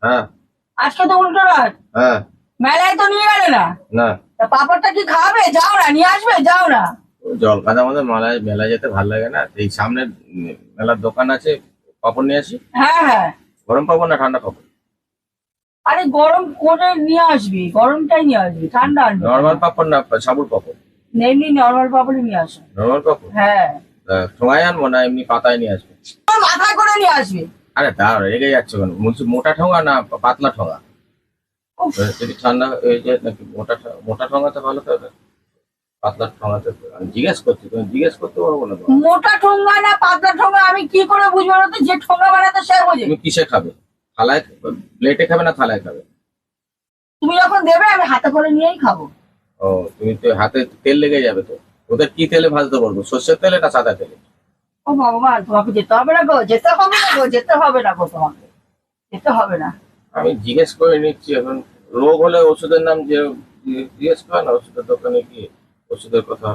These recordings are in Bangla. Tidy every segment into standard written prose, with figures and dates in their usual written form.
হ্যাঁ আজকে তো উল্টো রাত। হ্যাঁ মেলায় তো নিয়ে গেলে না। না তা পাপড়টা কি খাবে? যাও না, নিয়ে আসবে, যাও না। জল কাদার মধ্যে মেলায় যেতে ভালো লাগে না। এই সামনে মেলার দোকান আছে, পাপড় নিয়ে আসি। হ্যাঁ হ্যাঁ। গরম পাপড় না ঠান্ডা পাপড়? আরে গরম করে নিয়ে আসবি, গরমটাই নিয়ে আসবি, ঠান্ডা আনবি। নর্মাল পাপড় না সাবুর পাপড়? এমনি নর্মাল পাপড়ই নিয়ে আসো। নর্মাল পাপড়? হ্যাঁ। ঠোঙায় আনবো না এমনি পাতায় নিয়ে আসবো? মাথায় করে নিয়ে আসবি। আরে দাঁড়া, রেগে যাচ্ছে কেন? বলছি মোটা ঠোঙা না পাতলা ঠোঙা? উফ, যদি ঠান্ডা হয়ে যায় নাকি মোটা ঠোঙাতে ভালো তো। পাতলা ঠোঙাতে আমি জিজ্ঞেস করছি, তুমি জিজ্ঞেস করতে পারবো না তো? মোটা ঠোঙ্গা না পাতলা ঠোঙ্গা আমি কি করে বুঝবো? না তো যে ঠোঙ্গা বানাতে সে বোঝে। তুমি কিসে খাবে? থালায়, প্লেটে খাবে না থালায় খাবে? তুমি যখন দেবে আমি হাতে করে নিয়েই খাবো। ও, তুমি তো হাতে তেল লেগে যাবে তো। ওদের কি তেলে ভাজতে পারবো? সর্ষের তেলে না সাদা তেলে? ও ভগবান, তোমাকে যেতে হবে না গো, যেতে হবে না গো, যেতে হবে না গো, তোমাকে যেতে হবে না। আমি জিজ্ঞেস করে নিচ্ছি এখন। রোগ হলে ওষুধের নাম যে জিজ্ঞেস করে না, ওষুধের দোকানে গিয়ে ওষুধের কথা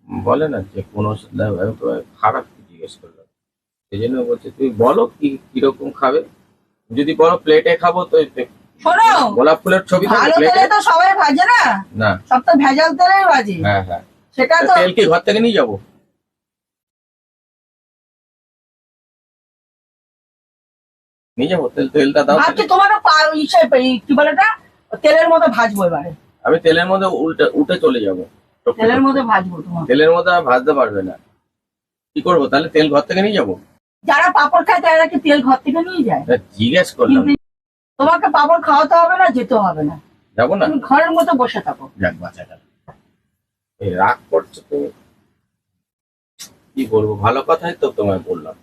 বলে না যে কোন ওষুধ লাগবে। আমি তো খারাপ জিজ্ঞেস করলাম, সেই জন্য বলছি তুমি বলো কি কিরকম খাবে। যদি বলো প্লেটে খাবো তো শোনো, গোলাপ ফুলের ছবি থাকবে ভালো প্লেটে? তেলে তো সবাই ভাজে না, না, সব তো ভেজাল তেলেই ভাজে। হ্যাঁ হ্যাঁ। সেটা তো তেল কি ঘর থেকে নিয়ে যাবো? নিয়ে যাবো তেল? তেলটা দাও ভাবছি তাহলে। তোমার কি বলে ওটা, তেলের মধ্যে ভাজবো এবারে। আমি তেলের মধ্যে উঠে চলে যাবো। তেলের মধ্যে ভাজবো তোমার। তেলের মধ্যে আর ভাজতে পারবে না। কি করবো তাহলে? তেল ঘর থেকে নিয়ে যাবো? যারা পাপড় খায় তারা কি তেল ঘর থেকে নিয়ে যায়? জিজ্ঞেস করলাম। কিন্তু তোমাকে পাপড় খাওয়াতে হবে না, যেতে হবে না, যাবো না? তুমি ঘরের মতো বসে থাকো। যাক বাঁচা গেল। এই রাগ করছো তুমি? কি বলবো, ভালো কথাই তো তোমায় বললাম।